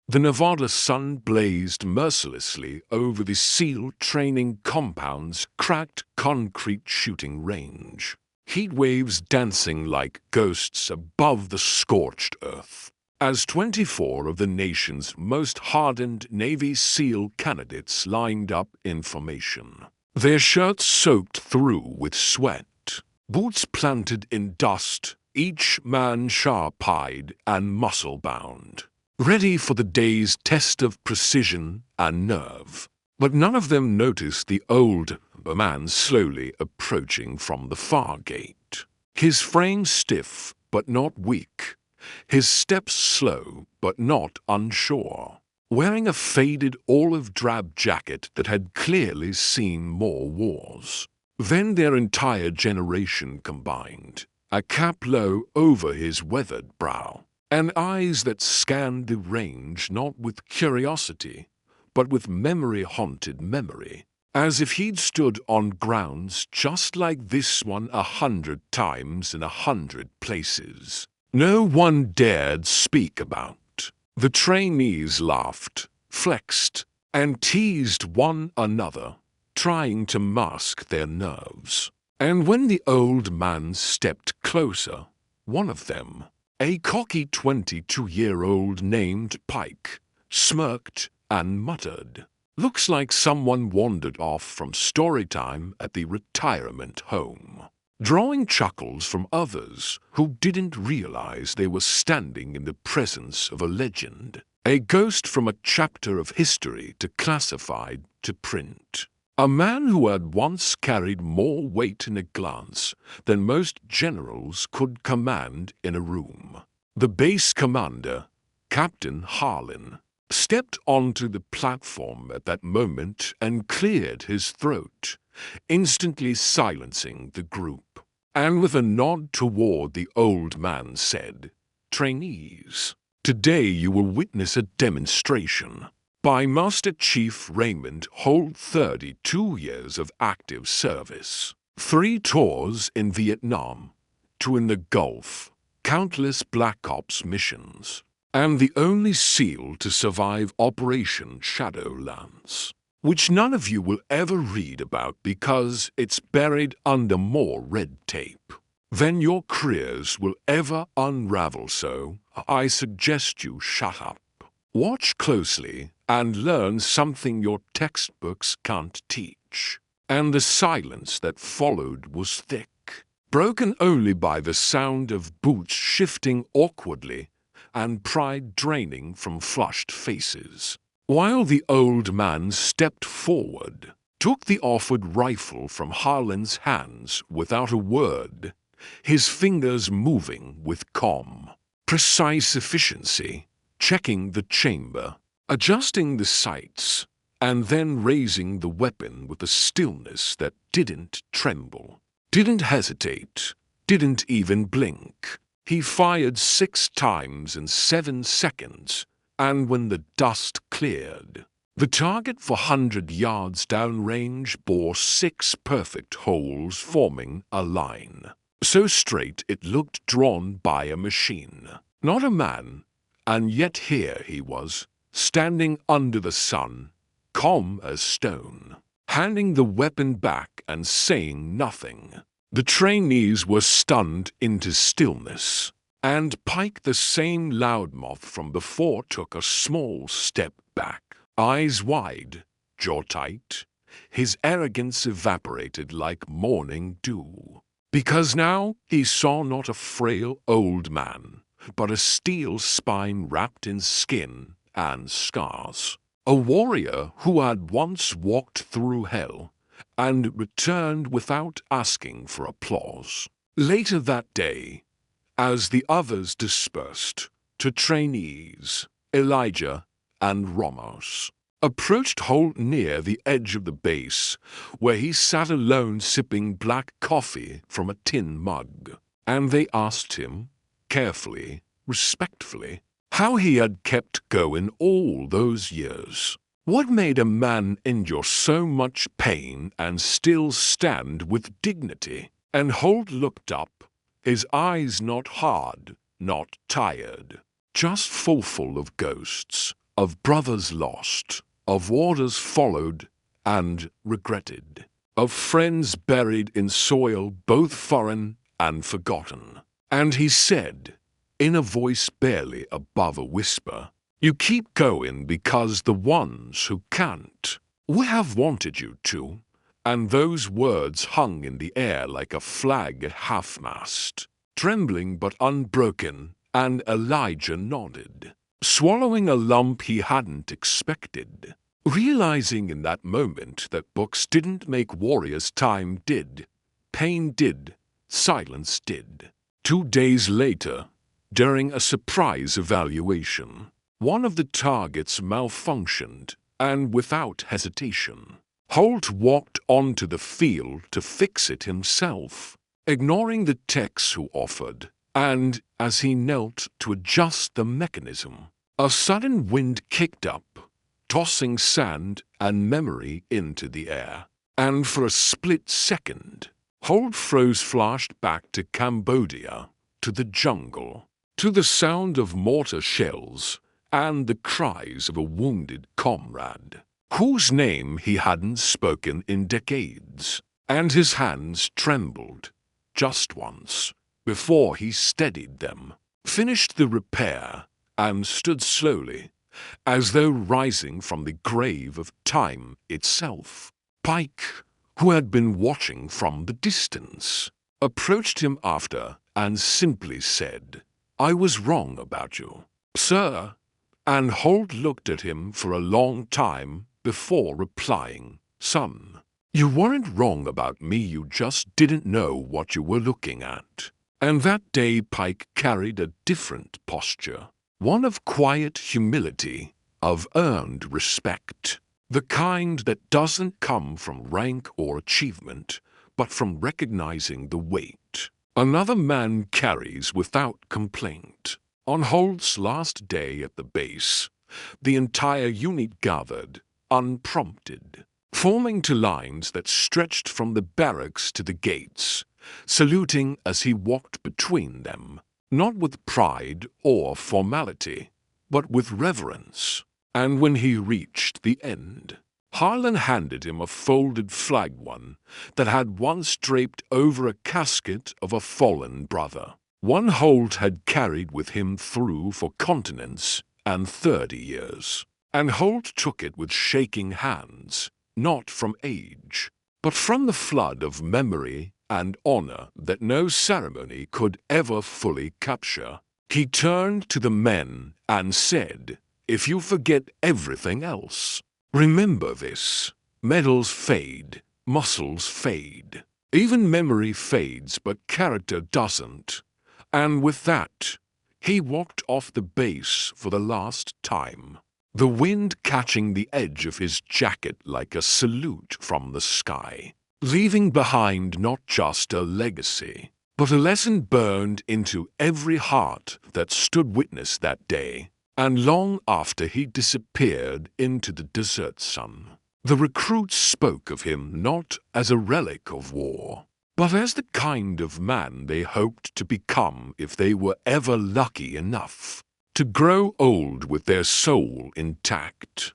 The Nevada sun blazed mercilessly over the SEAL training compound's cracked concrete shooting range, heat waves dancing like ghosts above the scorched earth. As 24 of the nation's most hardened Navy SEAL candidates lined up in formation, their shirts soaked through with sweat, boots planted in dust, each man sharp-eyed and muscle-bound, ready for the day's test of precision and nerve. But none of them noticed the old man slowly approaching from the far gate, his frame stiff but not weak, his steps slow but not unsure, wearing a faded olive-drab jacket that had clearly seen more wars than their entire generation combined, a cap low over his weathered brow, and eyes that scanned the range not with curiosity, but with memory-haunted memory, as if he'd stood on grounds just like this one 100 times in 100 places no one dared speak about. The trainees laughed, flexed, and teased one another, trying to mask their nerves. And when the old man stepped closer, one of them, a cocky 22-year-old named Pike, smirked and muttered, "Looks like someone wandered off from story time at the retirement home," drawing chuckles from others who didn't realize they were standing in the presence of a legend, a ghost from a chapter of history declassified to print. A man who had once carried more weight in a glance than most generals could command in a room. The base commander, Captain Harlan, stepped onto the platform at that moment and cleared his throat, instantly silencing the group, and with a nod toward the old man said, "Trainees, today you will witness a demonstration by Master Chief Raymond Holt, 32 years of active service, 3 tours in Vietnam, 2 in the Gulf, countless Black Ops missions, and the only SEAL to survive Operation Shadowlands, which none of you will ever read about because it's buried under more red tape than your careers will ever unravel. So I suggest you shut up, watch closely, and learn something your textbooks can't teach." And the silence that followed was thick, broken only by the sound of boots shifting awkwardly and pride draining from flushed faces, while the old man stepped forward, took the offered rifle from Harlan's hands without a word, his fingers moving with calm, precise efficiency, checking the chamber, adjusting the sights, and then raising the weapon with a stillness that didn't tremble, didn't hesitate, didn't even blink. He fired 6 times in 7 seconds, and when the dust cleared, the target 400 yards downrange bore 6 perfect holes forming a line, so straight it looked drawn by a machine, not a man. And yet here he was, standing under the sun, calm as stone, handing the weapon back and saying nothing. The trainees were stunned into stillness, and Pike, the same loudmouth from before, took a small step back, eyes wide, jaw tight. His arrogance evaporated like morning dew, because now he saw not a frail old man, but a steel spine wrapped in skin and scars. A warrior who had once walked through hell and returned without asking for applause. Later that day, as the others dispersed to trainees, Elijah and Ramos approached Holt near the edge of the base, where he sat alone sipping black coffee from a tin mug, and they asked him, carefully, respectfully, how he had kept going all those years. What made a man endure so much pain and still stand with dignity? And Holt looked up, his eyes not hard, not tired, just full of ghosts, of brothers lost, of warders followed and regretted, of friends buried in soil both foreign and forgotten. And he said, in a voice barely above a whisper, "You keep going because the ones who can't, we have wanted you to." And those words hung in the air like a flag at half-mast, trembling but unbroken, and Elijah nodded, swallowing a lump he hadn't expected, realizing in that moment that books didn't make warriors. Time did, pain did, silence did. 2 days later, during a surprise evaluation, one of the targets malfunctioned, and without hesitation, Holt walked onto the field to fix it himself, ignoring the techs who offered, and as he knelt to adjust the mechanism, a sudden wind kicked up, tossing sand and memory into the air. And for a split second, Holt froze, flashed back to Cambodia, to the jungle, to the sound of mortar shells and the cries of a wounded comrade, whose name he hadn't spoken in decades. And his hands trembled, just once, before he steadied them, finished the repair, and stood slowly, as though rising from the grave of time itself. Pike, who had been watching from the distance, approached him after and simply said, "I was wrong about you, sir." And Holt looked at him for a long time before replying, "Son, you weren't wrong about me, you just didn't know what you were looking at." And that day Pike carried a different posture, one of quiet humility, of earned respect, the kind that doesn't come from rank or achievement, but from recognizing the weight another man carries without complaint. On Holt's last day at the base, the entire unit gathered, unprompted, forming to lines that stretched from the barracks to the gates, saluting as he walked between them, not with pride or formality, but with reverence. And when he reached the end, Harlan handed him a folded flag, one that had once draped over a casket of a fallen brother, one Holt had carried with him through for continents and 30 years. And Holt took it with shaking hands, not from age, but from the flood of memory and honor that no ceremony could ever fully capture. He turned to the men and said, "If you forget everything else, remember this. Medals fade, muscles fade. Even memory fades, but character doesn't." And with that, he walked off the base for the last time, the wind catching the edge of his jacket like a salute from the sky, leaving behind not just a legacy, but a lesson burned into every heart that stood witness that day. And long after he disappeared into the desert sun, the recruits spoke of him not as a relic of war, but as the kind of man they hoped to become if they were ever lucky enough to grow old with their soul intact.